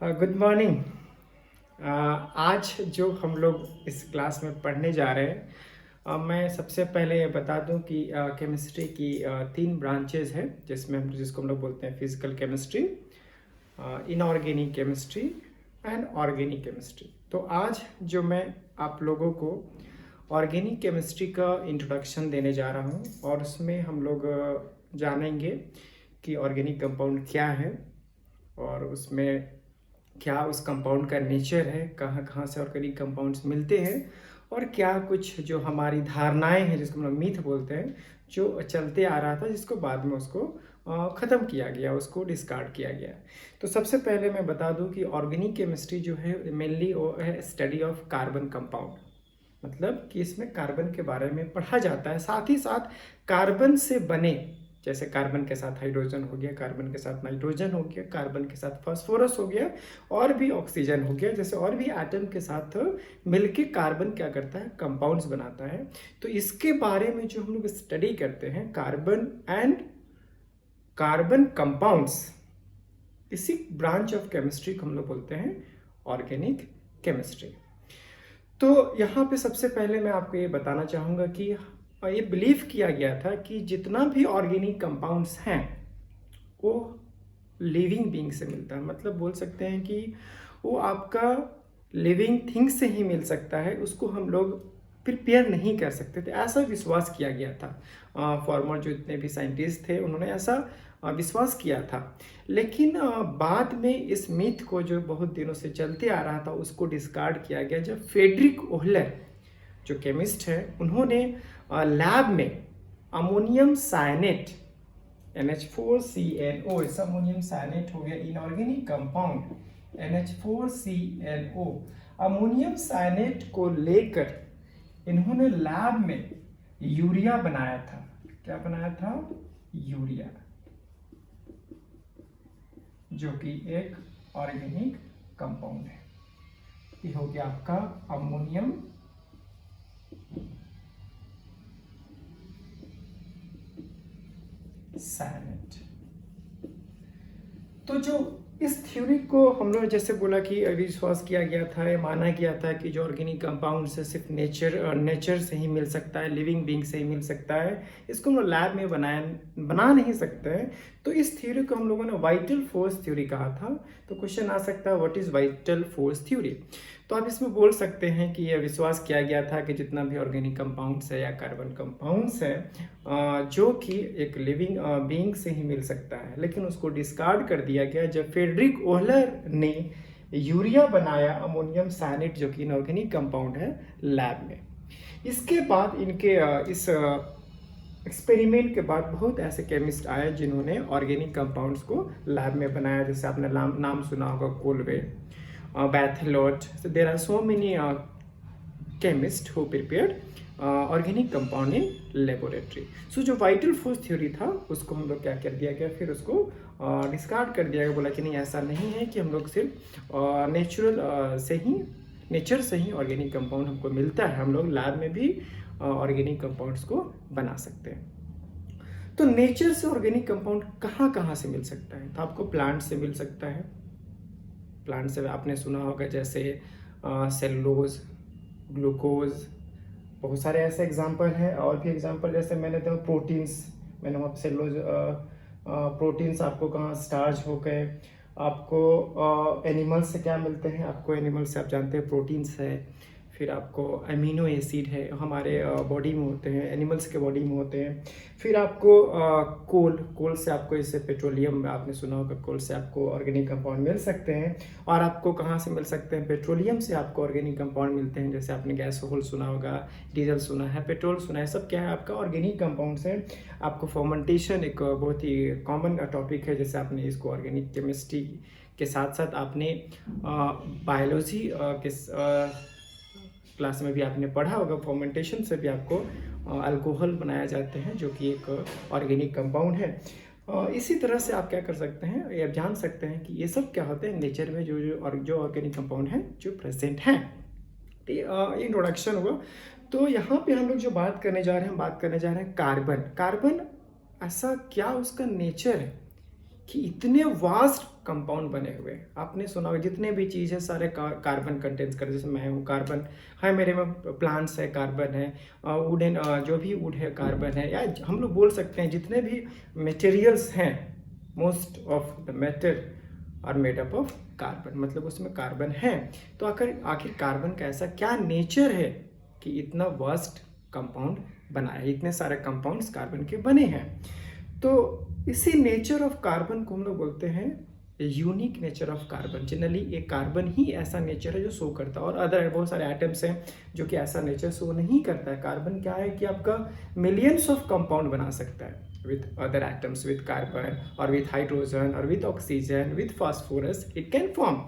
Good morning. आज जो हम लोग इस क्लास में पढ़ने जा रहे हैं, मैं सबसे पहले ये बता दूं कि केमिस्ट्री की तीन ब्रांचेज है, जिसको हम लोग बोलते हैं physical chemistry, inorganic chemistry and organic chemistry. तो आज जो मैं आप लोगों को ऑर्गेनिक केमिस्ट्री का इंट्रोडक्शन देने जा रहा हूँ, और उसमें हम लोग जानेंगे कि ऑर्गेनिक कंपाउंड क्या है और उसमें क्या उस कंपाउंड का नेचर है, कहाँ कहाँ से ऑर्गेनिक कंपाउंड्स मिलते हैं, और क्या कुछ जो हमारी धारणाएं हैं जिसको हम लोग मीथ बोलते हैं, जो चलते आ रहा था, जिसको बाद में उसको ख़त्म किया गया, उसको डिस्कार्ड किया गया। तो सबसे पहले मैं बता दूं कि ऑर्गेनिक केमिस्ट्री जो है मेनली वो है स्टडी ऑफ कार्बन कंपाउंड। मतलब कि इसमें कार्बन के बारे में पढ़ा जाता है, साथ ही साथ कार्बन से बने, जैसे कार्बन के साथ हाइड्रोजन हो गया, कार्बन के साथ नाइट्रोजन हो गया, कार्बन के साथ फास्फोरस हो गया, और भी ऑक्सीजन हो गया, जैसे और भी एटम के साथ मिलके कार्बन क्या करता है, कंपाउंड्स बनाता है। तो इसके बारे में जो हम लोग स्टडी करते हैं, कार्बन एंड कार्बन कंपाउंड्स, इसी ब्रांच ऑफ केमिस्ट्री को हम लोग बोलते हैं ऑर्गेनिक केमिस्ट्री। तो यहाँ पे सबसे पहले मैं आपको ये बताना चाहूँगा कि ये बिलीव किया गया था कि जितना भी ऑर्गेनिक कंपाउंड्स हैं वो लिविंग बीइंग से मिलता है। मतलब बोल सकते हैं कि वो आपका लिविंग थिंग से ही मिल सकता है, उसको हम लोग प्रिपेयर नहीं कर सकते थे, ऐसा विश्वास किया गया था। फॉर्मर जो इतने भी साइंटिस्ट थे उन्होंने ऐसा विश्वास किया था। लेकिन बाद में इस मिथ को, जो बहुत दिनों से चलते आ रहा था, उसको डिस्कार्ड किया गया जब फ्रेडरिक ओहलर जो केमिस्ट है, उन्होंने लैब में अमोनियम साइनेट NH4CNO, इस अमोनियम साइनेट हो गया इनऑर्गेनिक कंपाउंड NH4CNO, अमोनियम साइनेट को लेकर इन्होंने लैब में यूरिया बनाया था। क्या बनाया था? यूरिया, जो कि एक ऑर्गेनिक कंपाउंड है। ये हो गया आपका अमोनियम साइनेट। तो जो इस थ्योरी को हम लोग जैसे बोला कि विश्वास किया गया था, या माना गया था कि जो ऑर्गेनिक कंपाउंड से सिर्फ नेचर से ही मिल सकता है, लिविंग बीइंग से ही मिल सकता है, इसको हम लोग लैब में बना नहीं सकते हैं। तो इस थ्योरी को हम लोगों ने वाइटल फोर्स थ्योरी कहा था। तो क्वेश्चन आ सकता है, what is vital force theory? तो आप इसमें बोल सकते हैं कि यह विश्वास किया गया था कि जितना भी ऑर्गेनिक कंपाउंड्स है या कार्बन कंपाउंड्स है, जो कि एक लिविंग बीइंग से ही मिल सकता है, लेकिन उसको डिस्कार्ड कर दिया गया जब फ्रेडरिक ओहलर ने यूरिया बनाया, अमोनियम साइनेट, जो कि इनऑर्गेनिक कंपाउंड है, लैब में। इसके बाद इनके इस एक्सपेरिमेंट के बाद बहुत ऐसे केमिस्ट आए जिन्होंने ऑर्गेनिक कंपाउंड्स को लैब में बनाया। जैसे आपने नाम सुना होगा, Colway, Bathelot. So there are so many chemists who prepared organic compound in laboratory. So जो vital force theory था, उसको हम लोग क्या कर दिया गया, फिर उसको डिस्कार्ड कर दिया गया। बोला कि नहीं, ऐसा नहीं है कि हम लोग सिर्फ नेचर से ही ऑर्गेनिक कंपाउंड हमको मिलता है, हम लोग लैब में भी ऑर्गेनिक कंपाउंड्स को बना सकते हैं। तो नेचर से ऑर्गेनिक कंपाउंड कहाँ कहाँ से मिल सकता है? तो आपको प्लांट से मिल सकता है। प्लांट से आपने सुना होगा, जैसे सेलुलोज, ग्लूकोज, बहुत सारे ऐसे एग्जांपल हैं। और भी एग्जांपल जैसे मैंने देखा प्रोटीन्स, मैंने वहाँ सेलुलोज प्रोटीन्स आपको कहाँ स्टार्च हो गए। आपको एनिमल्स से क्या मिलते हैं? आपको एनिमल्स से आप जानते हैं प्रोटीन्स है। फिर आपको अमीनो एसिड है, हमारे बॉडी में होते हैं, एनिमल्स के बॉडी में होते हैं। फिर आपको कोल से आपको, इससे पेट्रोलियम आपने सुना होगा, कोल से आपको ऑर्गेनिक कंपाउंड मिल सकते हैं। और आपको कहाँ से मिल सकते हैं? पेट्रोलियम से आपको ऑर्गेनिक कंपाउंड मिलते हैं। जैसे आपने गैसोहॉल सुना होगा, डीजल सुना है, पेट्रोल सुना है, सब क्या है? आपका ऑर्गेनिक कंपाउंड्स हैं। आपको फर्मेंटेशन एक बहुत ही कॉमन टॉपिक है, जैसे आपने इसको ऑर्गेनिक केमिस्ट्री के साथ साथ आपने बायोलॉजी के क्लास में भी आपने पढ़ा होगा। फर्मेंटेशन से भी आपको अल्कोहल बनाया जाते हैं, जो कि एक ऑर्गेनिक कंपाउंड है। इसी तरह से आप क्या कर सकते हैं, ये आप जान सकते हैं कि ये सब क्या होते हैं नेचर में, जो ऑर्गेनिक कंपाउंड हैं जो प्रेजेंट हैं। तो ये इंट्रोडक्शन हुआ। तो यहाँ पे हम लोग जो बात करने जा रहे हैं, कार्बन। कार्बन ऐसा क्या उसका नेचर है, कि इतने वास्ट कंपाउंड बने हुए हैं। आपने सुना होगा जितने भी चीज़ है सारे कार्बन कंटेंट्स कर, जैसे मैं हूँ कार्बन है, मेरे में प्लांट्स है कार्बन है, वुडन जो भी वुड है कार्बन है, या हम लोग बोल सकते हैं जितने भी मटेरियल्स हैं most of the matter are made up of carbon, मतलब उसमें कार्बन है। तो आखिर कार्बन का ऐसा क्या नेचर है कि इतना वास्ट कंपाउंड बनाया, इतने सारे कंपाउंड्स कार्बन के बने हैं। तो इसी नेचर ऑफ कार्बन को हम लोग बोलते हैं unique nature of carbon. Generally एक कार्बन ही ऐसा नेचर है जो शो करता है, और अदर बहुत सारे एटम्स हैं जो कि ऐसा नेचर शो नहीं करता है। कार्बन क्या है कि आपका मिलियंस ऑफ कंपाउंड बना सकता है with other atoms, with carbon or with hydrogen or with oxygen, with phosphorus, it can form.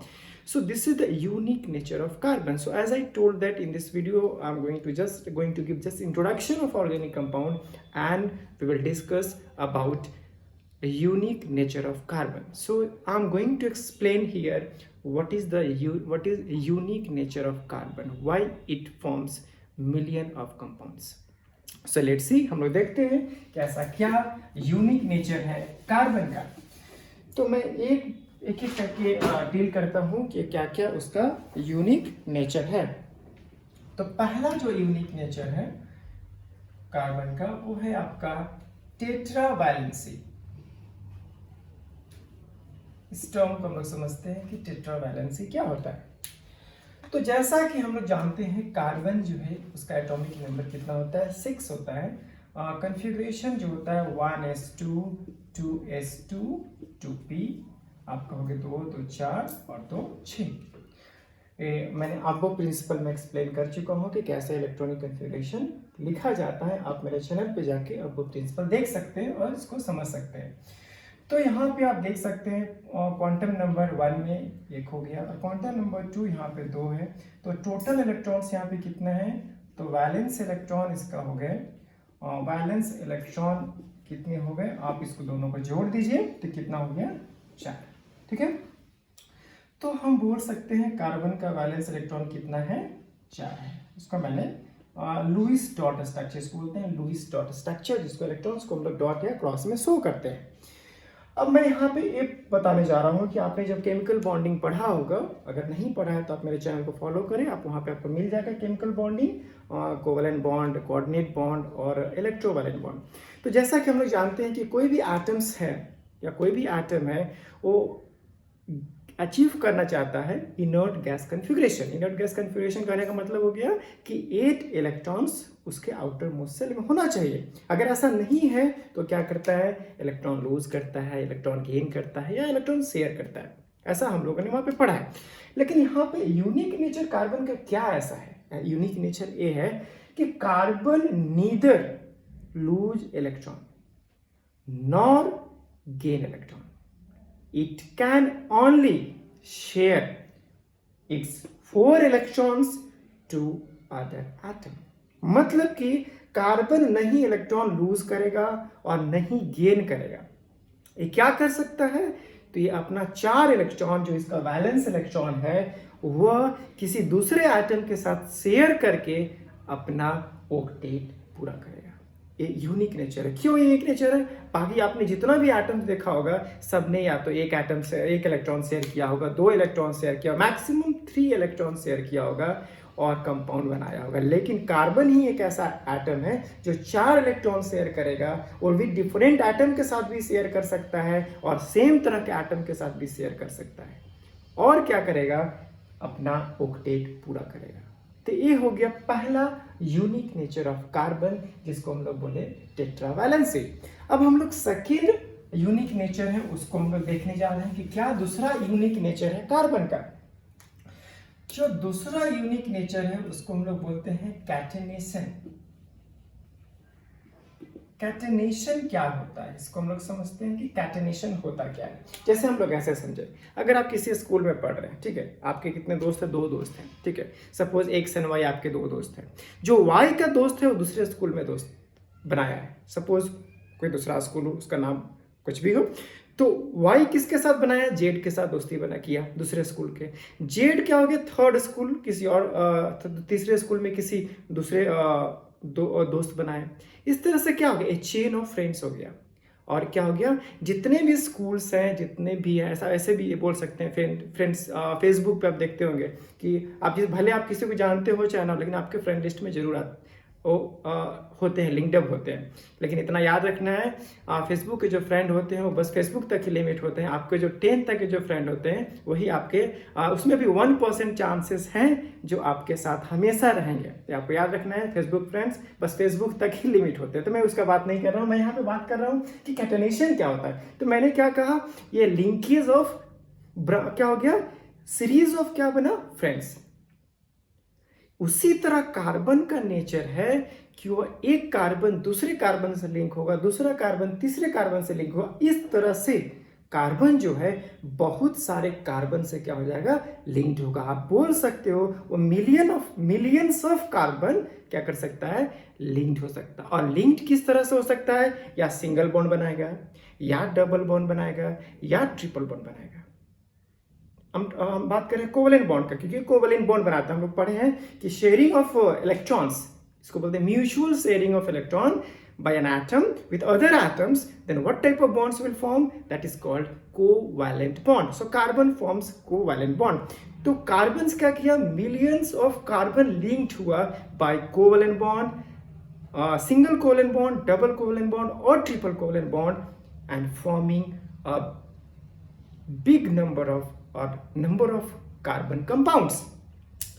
So this is the unique nature of carbon. So as I told that in this video, I'm going to give just introduction of organic compound, and we will discuss about the unique nature of carbon. So I'm going to explain here what is unique nature of carbon, why it forms million of compounds. So let's see, हम लोग देखते हैं कि ऐसा क्या unique nature है carbon का। तो मैं एक करके डील करता हूँ कि क्या क्या उसका यूनिक नेचर है। तो पहला जो यूनिक नेचर है कार्बन का वो है आपका टेट्रावैलेंसी। इस टर्म को हम लोग समझते हैं कि टेट्रावैलेंसी क्या होता है। तो जैसा कि हम लोग जानते हैं कार्बन जो है उसका एटॉमिक नंबर कितना होता है, 6 होता है। कन्फिग्रेशन जो होता है 1s2 2s2 2p, आप कहोगे 2 तो 4 और 2 6। मैंने आपको प्रिंसिपल में एक्सप्लेन कर चुका हूँ कि कैसे इलेक्ट्रॉनिक कन्फिग्रेशन लिखा जाता है। आप मेरे चैनल पे जाके अब वो प्रिंसिपल देख सकते हैं और इसको समझ सकते हैं। तो यहाँ पे आप देख सकते हैं क्वांटम नंबर 1 में 1 हो गया और क्वांटम नंबर 2 यहाँ पे 2 है। तो टोटल इलेक्ट्रॉन्स यहाँ पे कितने हैं, तो वैलेंस इलेक्ट्रॉन इसका हो गए, वैलेंस इलेक्ट्रॉन कितने हो गए, आप इसको दोनों को जोड़ दीजिए तो कितना हो गया, 4। ठीक है, तो हम बोल सकते हैं कार्बन का वैलेंस इलेक्ट्रॉन कितना है, 4 है। इसको मैंने लुईस डॉट स्ट्रक्चर इसको बोलते हैं, लुईस डॉट स्ट्रक्चर, जिसको इलेक्ट्रॉन्स को हम लोग डॉट या क्रॉस में शो करते हैं। अब मैं यहाँ पे ये बताने जा रहा हूँ कि आपने जब केमिकल बॉन्डिंग पढ़ा होगा, अगर नहीं पढ़ा है तो आप मेरे चैनल को फॉलो करें, आप वहाँ पे आपको मिल जाएगा chemical bonding, covalent bond, coordinate bond और इलेक्ट्रोवैलेंट बॉन्ड। तो जैसा कि हम लोग जानते हैं कि कोई भी एटम्स है या कोई भी एटम है वो अचीव करना चाहता है inert gas configuration. Inert gas configuration करने का मतलब हो गया कि 8 इलेक्ट्रॉन्स उसके आउटर मोस्ट सेल में होना चाहिए। अगर ऐसा नहीं है तो क्या करता है, इलेक्ट्रॉन लूज करता है, इलेक्ट्रॉन गेन करता है या इलेक्ट्रॉन शेयर करता है। ऐसा हम लोगों ने वहाँ पे पढ़ा है। लेकिन यहाँ पे यूनिक नेचर कार्बन का क्या ऐसा है, यूनिक नेचर ये है कि carbon neither loose electron nor gain electron, it can only share its 4 electrons to other atom। मतलब कि कार्बन नहीं इलेक्ट्रॉन लूज करेगा और नहीं गेन करेगा। ये क्या कर सकता है, तो ये अपना 4 इलेक्ट्रॉन जो इसका वैलेंस इलेक्ट्रॉन है वह किसी दूसरे एटम के साथ शेयर करके अपना ऑक्टेट पूरा करेगा। ये यूनिक नेचर है। क्यों यूनिक नेचर है, बाकी आपने जितना भी एटम्स देखा होगा सब ने या तो एक एटम से 1 इलेक्ट्रॉन शेयर किया होगा, 2 इलेक्ट्रॉन शेयर किया, मैक्सिमम 3 इलेक्ट्रॉन शेयर किया होगा और कंपाउंड बनाया होगा। लेकिन कार्बन ही एक ऐसा एटम है जो 4 इलेक्ट्रॉन शेयर करेगा और भी डिफरेंट एटम के साथ भी शेयर कर सकता है और सेम तरह के एटम के साथ भी शेयर कर सकता है। और क्या करेगा, अपना ऑक्टेट पूरा करेगा। तो ये हो गया पहला यूनिक नेचर ऑफ कार्बन, जिसको हम लोग बोले टेट्रावैलेंसी। अब हम लोग सेकेंड यूनिक नेचर है उसको हम लोग देखने जा रहे हैं कि क्या दूसरा यूनिक नेचर है कार्बन का। जो दूसरा यूनिक नेचर है उसको हम लोग बोलते हैं कैटेनेशन। कैटेनेशन क्या होता है, इसको हम लोग समझते हैं कि कैटेनेशन होता क्या है। जैसे हम लोग ऐसे समझे, अगर आप किसी स्कूल में पढ़ रहे हैं, ठीक है, आपके कितने दोस्त हैं, 2 दोस्त हैं, ठीक है, सपोज एक्स एंड वाई आपके 2 दोस्त हैं। जो वाई का दोस्त है वो दूसरे स्कूल में दोस्त बनाया है, सपोज कोई दूसरा स्कूल हो, उसका नाम कुछ भी हो, तो वाई किसके साथ बनाया, जेड के साथ दोस्ती बना किया दूसरे स्कूल के। जेड क्या हो गया, थर्ड स्कूल किसी और तीसरे स्कूल में किसी दूसरे दोस्त बनाए। इस तरह से क्या हो गया, एक चेन ऑफ फ्रेंड्स हो गया। और क्या हो गया, जितने भी स्कूल्स हैं, जितने भी हैं, ऐसा ऐसे भी ये बोल सकते हैं, फ्रेंड्स फेसबुक पे आप देखते होंगे कि भले आप किसी को जानते हो चाहे ना, लेकिन आपके फ्रेंड लिस्ट में जरूर वो होते हैं, लिंक्ड अप होते हैं। लेकिन इतना याद रखना है, फेसबुक के जो फ्रेंड होते हैं वो बस फेसबुक तक ही लिमिट होते हैं। आपके जो 10 तक के जो फ्रेंड होते हैं वही आपके उसमें भी 1% चांसेस हैं जो आपके साथ हमेशा रहेंगे। तो आपको याद रखना है, फेसबुक फ्रेंड्स बस फेसबुक तक ही लिमिट होते हैं। तो मैं उसका बात नहीं कर रहा हूँ, मैं यहाँ पे बात कर रहा हूँ कि कैटेनेशन क्या होता है। तो मैंने क्या कहा, ये लिंकेज ऑफ क्या हो गया, सीरीज ऑफ क्या बना, फ्रेंड्स। उसी तरह कार्बन का नेचर है कि वो एक कार्बन दूसरे कार्बन से लिंक होगा, दूसरा कार्बन तीसरे कार्बन से लिंक होगा। इस तरह से कार्बन जो है बहुत सारे कार्बन से क्या हो जाएगा, लिंक्ड होगा। आप बोल सकते हो वो मिलियंस ऑफ कार्बन क्या कर सकता है, लिंक्ड हो सकता है। और लिंक्ड किस तरह से हो सकता है, या सिंगल बॉन्ड बनाएगा, या डबल बॉन्ड बनाएगा, या ट्रिपल बॉन्ड बनाएगा। हम बात करें कोवेलेंट बॉन्ड का, क्योंकि कोवेलेंट बॉन्ड बनाते हैं, हम लोग पढ़े हैं कि शेयरिंग ऑफ इलेक्ट्रॉन्स, इसको बोलते हैं mutual sharing of electron by an atom with other atoms, then what type of bonds will form, that is called covalent bond. So carbon forms covalent bond. तो कार्बन्स क्या किया, millions of carbon linked हुआ by covalent bond, single covalent bond, double covalent bond और triple covalent bond, and forming a big number of carbon compounds.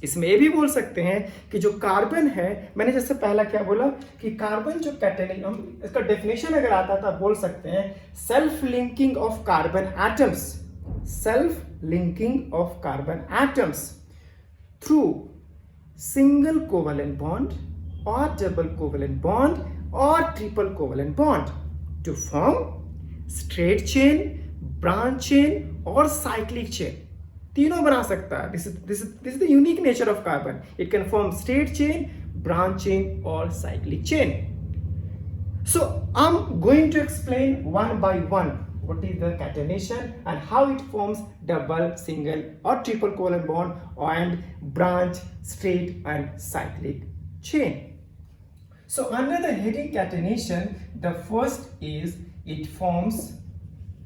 इसमें ये भी बोल सकते हैं कि जो कार्बन है, मैंने जैसे पहला क्या बोला कि कार्बन जो कैटेलिक, हम इसका डेफिनेशन अगर आता था बोल सकते हैं self linking of carbon atoms, self linking of carbon atoms through single covalent bond और डबल कोवेलेंट बॉन्ड और triple covalent bond to form straight chain, branch chain और साइक्लिक चेन। तीनों बना सकता है। This is the unique nature of carbon, it can form straight chain, branch chain और cyclic chain. So I am going to explain one by one what is the catenation and how it forms double, single or triple covalent bond and branch, straight and cyclic chain. So under the heading catenation, the first is it forms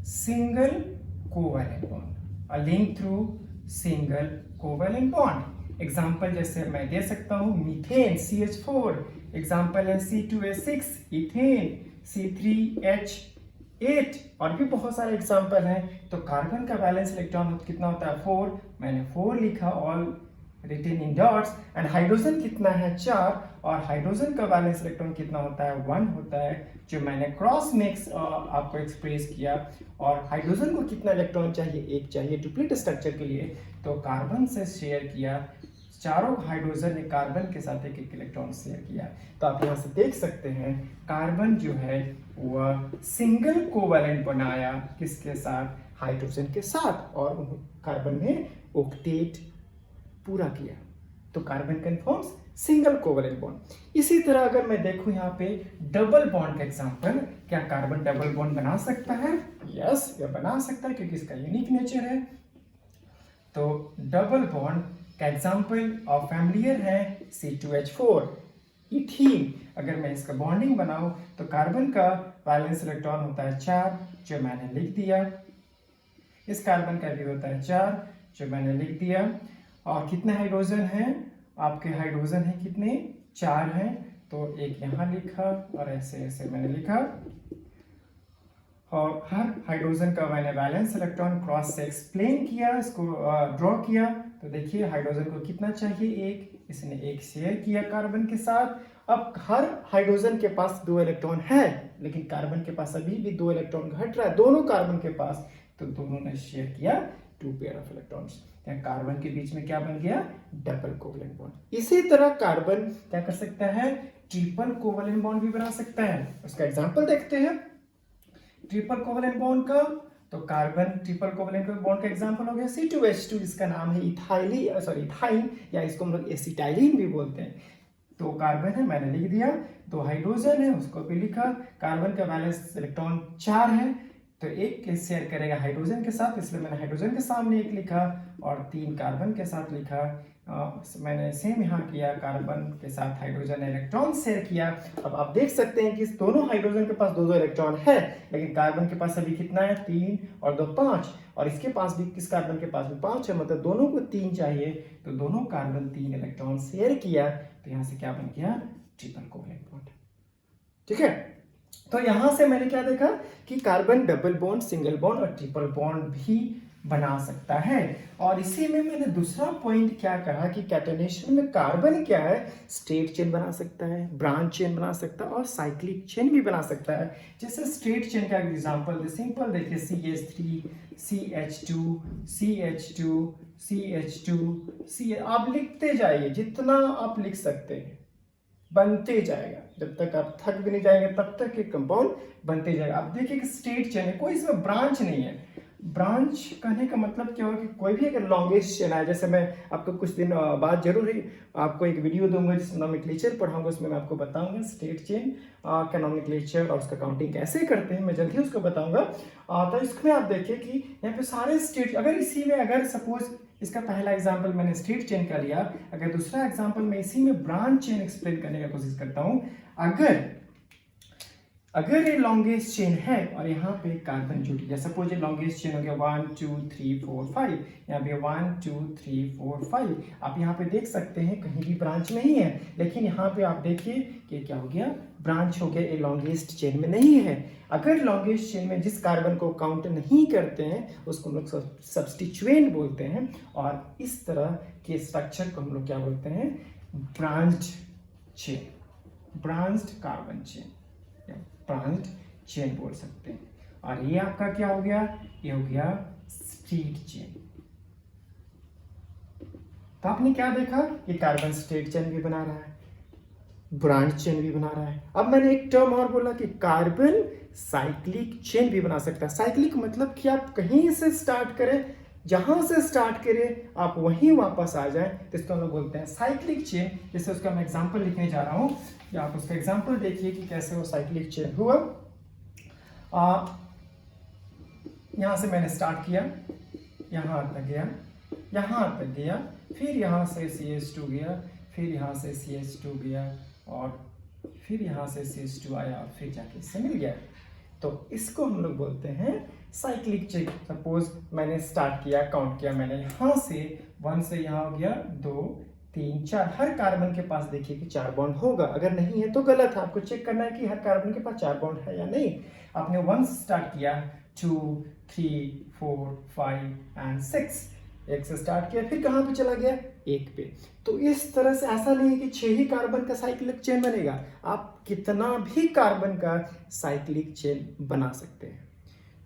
single covalent bond, a link through single covalent bond. Example जैसे मैं दे सकता हूँ methane CH4, example है C2H6 ethane, C3H8 और भी बहुत सारे example हैं। तो कार्बन का वैलेंस इलेक्ट्रॉन कितना होता है, 4, मैंने 4 लिखा, all written in dots. And hydrogen कितना है, 4, और हाइड्रोजन का वैलेंस इलेक्ट्रॉन कितना होता है, 1 होता है, जो मैंने क्रॉस मिक्स आपको एक्सप्रेस किया। और हाइड्रोजन को कितना इलेक्ट्रॉन चाहिए, 1 चाहिए डुप्लीट स्ट्रक्चर के लिए। तो कार्बन से शेयर किया, चारों हाइड्रोजन ने कार्बन के साथ एक इलेक्ट्रॉन शेयर किया। तो आप यहाँ से देख सकते हैं कार्बन जो है वह सिंगल कोवेलेंट बनाया, किसके साथ, हाइड्रोजन के साथ, और कार्बन ने ऑक्टेट पूरा किया। तो carbon can forms single covalent bond. इसी तरह अगर मैं देखूं यहाँ पे डबल बॉन्ड का एग्जांपल, क्या कार्बन डबल बॉन्ड बना सकता है? यस, ये बना सकता है क्योंकि इसका यूनिक नेचर है। तो डबल बॉन्ड का एग्जांपल और फैमिलियर है C2H4 इथीन। अगर मैं इसका बॉन्डिंग बनाऊं तो कार्बन का वैलेंस इलेक्ट्रॉन होता है 4, जो मैंने लिख दिया। इस कार्बन का भी होता है 4, जो मैंने लिख दिया। और कितने हाइड्रोजन हैं आपके, हाइड्रोजन है कितने, 4 हैं, तो एक यहाँ लिखा और ऐसे ऐसे मैंने लिखा। और हर हाइड्रोजन का मैंने वैलेंस इलेक्ट्रॉन क्रॉस से एक्सप्लेन किया, इसको ड्रॉ किया। तो देखिए हाइड्रोजन को कितना चाहिए, 1, इसने 1 शेयर किया कार्बन के साथ। अब हर हाइड्रोजन के पास 2 इलेक्ट्रॉन है, लेकिन कार्बन के पास अभी भी 2 इलेक्ट्रॉन घट रहा है दोनों कार्बन के पास, तो दोनों ने शेयर किया 2 पेयर ऑफ इलेक्ट्रॉन्स। कार्बन के बीच में क्या बन गया, डबल कोवेलेंट बॉन्ड। इसी तरह कार्बन क्या कर सकता है, ट्रिपल कोवेलेंट बॉन्ड भी बना सकता है। उसका एग्जांपल देखते हैं ट्रिपल कोवेलेंट बॉन्ड का। तो कार्बन ट्रिपल कोवेलेंट बॉन्ड का एग्जांपल हो गया C2H2, जिसका नाम है इथाइन, या इसको हम लोग एसिटाइलिन भी बोलते हैं। तो कार्बन है, मैंने लिख दिया। 2 हाइड्रोजन है, उसको भी लिखा। कार्बन का वैलेंस इलेक्ट्रॉन 4 है, तो एक शेयर करेगा हाइड्रोजन के साथ, इसलिए मैंने हाइड्रोजन के सामने एक लिखा, और 3 कार्बन के साथ लिखा। मैंने सेम यहाँ किया, कार्बन के साथ हाइड्रोजन इलेक्ट्रॉन शेयर किया। अब आप देख सकते हैं कि दोनों हाइड्रोजन के पास 2-2 इलेक्ट्रॉन है, लेकिन कार्बन के पास अभी कितना है, 3 और 2 5, और इसके पास भी, किस कार्बन के पास भी 5 है, मतलब दोनों को 3 चाहिए, तो दोनों कार्बन 3 इलेक्ट्रॉन शेयर किया, तो यहाँ से क्या बन गया, ट्रिपल कोवैलेंट बॉन्ड। ठीक है, तो यहां से मैंने क्या देखा कि carbon double bond, single bond और ट्रिपल बॉन्ड भी बना सकता है। और इसी में मैंने दूसरा पॉइंट क्या कहा कि कैटेनेशन में कार्बन क्या है, स्ट्रेट चेन बना सकता है, ब्रांच चेन बना सकता है और साइक्लिक चेन भी बना सकता है। जैसे स्ट्रेट चेन का एग्जांपल दे, सिंपल देखिए, CH3 CH2 CH2 CH2 आप लिखते जाइए, जितना आप लिख सकते हैं बनते जाएगा, जब तक आप थक भी नहीं जाएंगे तब तक एक कंपाउंड बनते जाएगा। आप देखिए कि स्ट्रेट चेन है, कोई इसमें ब्रांच नहीं है। ब्रांच कहने का मतलब क्या होगा कि कोई भी अगर लॉन्गेस्ट चेन है, जैसे मैं आपको कुछ दिन बाद जरूर ही आपको एक वीडियो दूंगा जिसमें नॉमेनक्लेचर पढ़ाऊंगा, उसमें मैं आपको बताऊंगा स्ट्रेट चेन का नॉमेनक्लेचर और उसका काउंटिंग कैसे करते हैं, मैं जल्दी उसको बताऊंगा। तो इसमें आप देखिए कि यहाँ पे सारे स्ट्रेट, अगर इसी में अगर सपोज इसका पहला एग्जाम्पल मैंने स्ट्रेट चेन का लिया, अगर दूसरा एग्जाम्पल मैं इसी में ब्रांच चेन एक्सप्लेन करने की कोशिश करता हूं, अगर ये लॉन्गेस्ट चेन है और यहाँ पे कार्बन जुड़ गया, सपोज ये लॉन्गेस्ट चेन हो गया 1 2 3 4 5, यहाँ पे 1 2 3 4 5, आप यहाँ पे देख सकते हैं कहीं भी ब्रांच नहीं है, लेकिन यहाँ पे आप देखिए कि क्या हो गया, ब्रांच हो गया, ये लॉन्गेस्ट चेन में नहीं है। अगर लॉन्गेस्ट चेन में जिस कार्बन को काउंट नहीं करते हैं उसको हम लोग सब्स्टिट्यूएंट बोलते हैं, और इस तरह के स्ट्रक्चर को हम लोग क्या बोलते हैं, branched chain, branched carbon chain, branched chain बोल सकते हैं। और ये आपका क्या हो गया, ये हो गया स्ट्रेट चेन। तो आपने क्या देखा, ये कार्बन स्ट्रेट चेन भी बना रहा है, ब्रांच चेन भी बना रहा है। अब मैंने एक टर्म और बोला कि कार्बन साइक्लिक चेन भी बना सकता है। साइक्लिक मतलब कि आप कहीं से स्टार्ट करें, जहां से स्टार्ट करें आप वहीं वापस आ जाएं, तो इसको हम लोग बोलते हैं साइक्लिक चेन। जैसे उसका मैं एग्जांपल लिखने जा रहा हूं, या आप उसका एग्जांपल देखिए कि कैसे वो साइक्लिक चेन हुआ। यहां से मैंने स्टार्ट किया, यहां तक गया, यहां तक गया, फिर यहां से CH2 गया, फिर यहां से CH2 गया, और फिर यहां से CH2 आया, और फिर जाके इससे मिल गया। तो इसको हम लोग बोलते हैं साइक्लिक चेन। सपोज मैंने स्टार्ट किया, काउंट किया मैंने, यहां से 1 से यहां हो गया 2 3 4, हर कार्बन के पास देखिए कि 4 बॉन्ड होगा, अगर नहीं है तो गलत है, आपको चेक करना है कि हर कार्बन के पास 4 बॉन्ड है या नहीं। आपने 1 से स्टार्ट किया, 2 3 4 5 एंड 6, एक से स्टार्ट किया, फिर कहां पे चला गया, 1 पे। तो इस तरह से ऐसा नहीं है कि 6 ही कार्बन का साइक्लिक चेन बनेगा, आप कितना भी कार्बन का साइक्लिक चेन बना सकते हैं।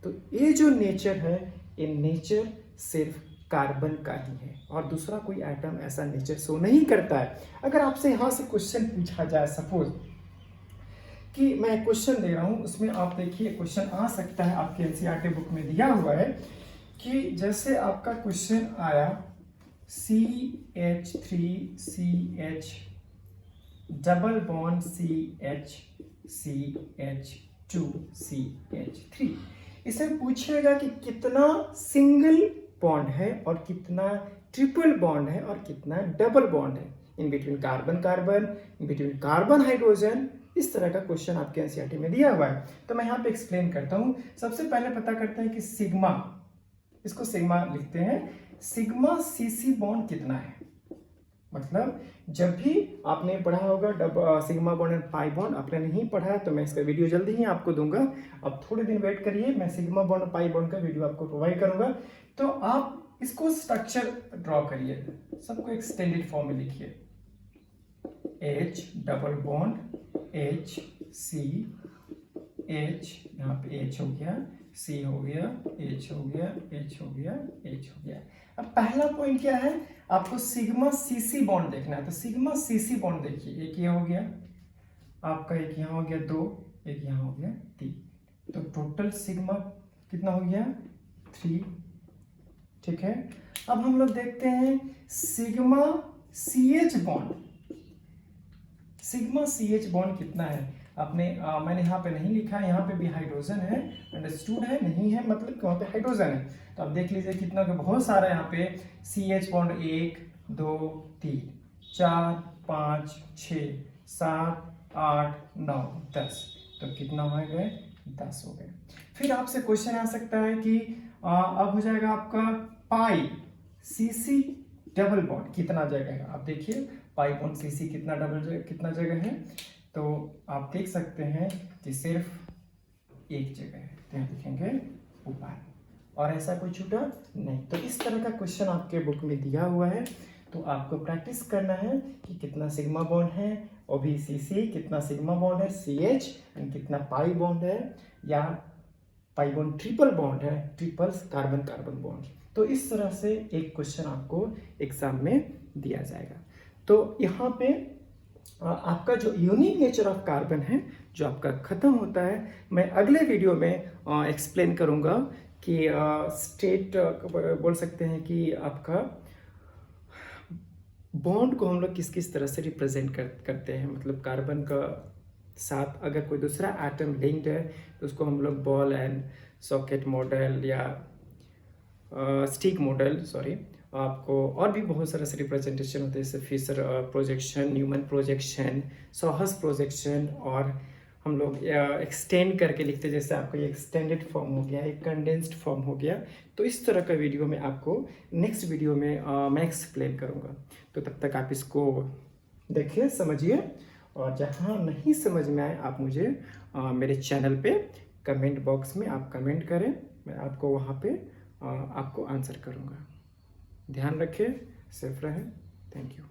तो ये जो नेचर है, ये नेचर सिर्फ कार्बन का ही है, और दूसरा कोई एटम ऐसा नेचर शो नहीं करता है। अगर आपसे यहां से क्वेश्चन पूछा जाए, सपोज कि मैं क्वेश्चन दे रहा हूं, उसमें आप देखिए क्वेश्चन आ सकता है, आपके एनसीईआरटी बुक में दिया हुआ है कि जैसे आपका क्वेश्चन आया CH3CH डबल बॉन्ड CH2CH3, इसे पूछेगा कि कितना सिंगल बॉन्ड है और कितना ट्रिपल बॉन्ड है और कितना डबल बॉन्ड है, in between carbon carbon, in between carbon hydrogen. इस तरह का क्वेश्चन आपके एनसीईआरटी में दिया हुआ है। तो मैं यहाँ पे एक्सप्लेन करता हूँ। सबसे पहले पता करते हैं कि सिग्मा, इसको सिग्मा लिखते हैं, सिग्मा CC बॉन्ड कितना है। मतलब जब भी आपने पढ़ा होगा sigma bond and pi bond, आपने नहीं पढ़ा है तो मैं इसका वीडियो जल्दी ही आपको दूंगा, अब थोड़े दिन वेट करिए, मैं सिग्मा बॉन्ड और पाई बॉन्ड का वीडियो आपको प्रोवाइड करूंगा। तो आप इसको स्ट्रक्चर ड्रॉ करिए, सबको एक्सटेंडेड फॉर्म में लिखिए, H double bond HC, H, यहाँ पे H हो गया, C हो गया, H हो गया, H हो गया, H हो गया। अब पहला पॉइंट क्या है, आपको सिग्मा CC बॉन्ड देखना है। तो सिग्मा CC बॉन्ड देखिए, एक ये हो गया आपका, एक यहाँ हो गया 2, एक यहाँ हो गया 3, तो टोटल सिग्मा कितना हो गया 3। ठीक है, अब हम लोग देखते हैं sigma CH bond, sigma CH bond कितना है। आपने मैंने यहाँ पे नहीं लिखा है, यहाँ पे भी हाइड्रोजन है, अंडरस्टूड है, नहीं है मतलब वहाँ पे हाइड्रोजन है। तो आप देख लीजिए कितना बहुत सारा यहाँ पे CH बॉन्ड 1 2 3 4 5 6 7 8 9 10, तो कितना हो गए 10 हो गए। फिर आपसे क्वेश्चन आ सकता है कि अब हो जाएगा आपका पाई CC डबल बॉन्ड कितना जगह है। आप देखिए पाई बॉन्ड CC कितना जगह है, तो आप देख सकते हैं कि सिर्फ एक जगह है, तो यहाँ लिखेंगे ऊपर, और ऐसा कोई छूटा नहीं। तो इस तरह का क्वेश्चन आपके बुक में दिया हुआ है, तो आपको प्रैक्टिस करना है कि कितना सिग्मा बॉन्ड है OBCC, कितना सिग्मा बॉन्ड है CH, एंड कितना पाई बॉन्ड है, या पाई बॉन्ड ट्रिपल बॉन्ड है, ट्रिपल्स कार्बन कार्बन बॉन्ड। तो इस तरह से एक क्वेश्चन आपको एग्जाम में दिया जाएगा। तो यहाँ पे आपका जो यूनिक नेचर ऑफ कार्बन है जो आपका ख़त्म होता है, मैं अगले वीडियो में एक्सप्लेन करूँगा कि स्टेट बोल सकते हैं कि आपका बॉन्ड को हम लोग किस किस तरह से रिप्रेजेंट करते हैं। मतलब कार्बन का साथ अगर कोई दूसरा एटम लिंक्ड है तो उसको हम लोग बॉल एंड सॉकेट मॉडल या स्टिक मॉडल, सॉरी, आपको और भी बहुत सारे रिप्रेजेंटेशन होते हैं, जैसे फिशर प्रोजेक्शन, न्यूमन प्रोजेक्शन, सॉहस प्रोजेक्शन, और हम लोग एक्सटेंड करके लिखते हैं, जैसे आपका ये एक्सटेंडेड फॉर्म हो गया, एक कंडेंस्ड फॉर्म हो गया। तो इस तरह का वीडियो में आपको नेक्स्ट वीडियो में मैं एक्सप्लेन करूँगा। तो तब तक आप इसको देखिए, समझिए, और जहाँ नहीं समझ में आए आप मुझे मेरे चैनल पे कमेंट बॉक्स में आप कमेंट करें, मैं आपको वहाँ पे आपको आंसर करूँगा। ध्यान रखें, सेफ रहें। Thank you.